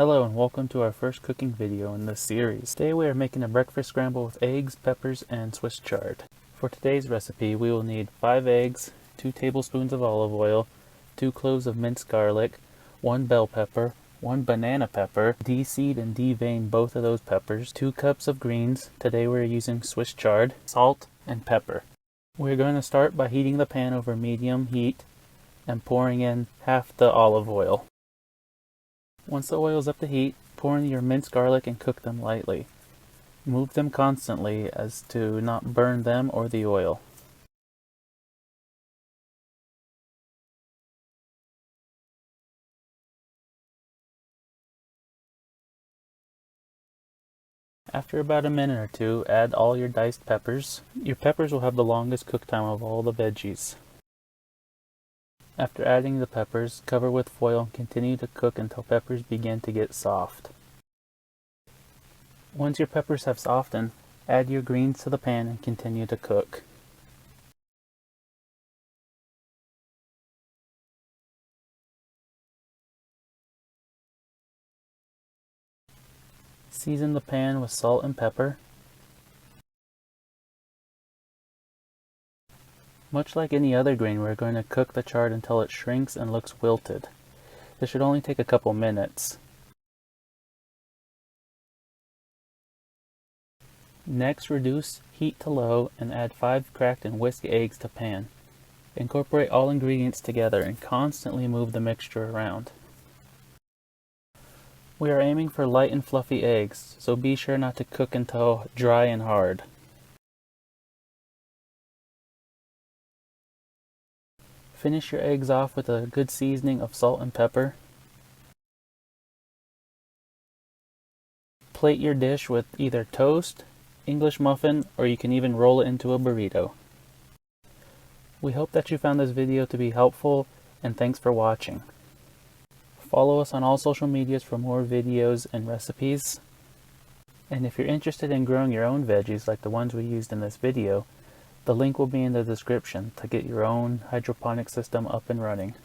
Hello and welcome to our first cooking video in this series. Today we are making a breakfast scramble with eggs, peppers, and Swiss chard. For today's recipe we will need 5 eggs, 2 tablespoons of olive oil, 2 cloves of minced garlic, 1 bell pepper, 1 banana pepper, de-seed and de-vein both of those peppers, 2 cups of greens, today we're using Swiss chard, salt, and pepper. We're going to start by heating the pan over medium heat and pouring in half the olive oil. Once the oil is up to heat, pour in your minced garlic and cook them lightly. Move them constantly as to not burn them or the oil. After about a minute or two, add all your diced peppers. Your peppers will have the longest cook time of all the veggies. After adding the peppers, cover with foil and continue to cook until peppers begin to get soft. Once your peppers have softened, add your greens to the pan and continue to cook. Season the pan with salt and pepper. Much like any other green, we're going to cook the chard until it shrinks and looks wilted. This should only take a couple minutes. Next, reduce heat to low and add 5 cracked and whisked eggs to pan. Incorporate all ingredients together and constantly move the mixture around. We are aiming for light and fluffy eggs, so be sure not to cook until dry and hard. Finish your eggs off with a good seasoning of salt and pepper. Plate your dish with either toast, English muffin, or you can even roll it into a burrito. We hope that you found this video to be helpful, and thanks for watching. Follow us on all social medias for more videos and recipes. And if you're interested in growing your own veggies like the ones we used in this video, the link will be in the description to get your own hydroponic system up and running.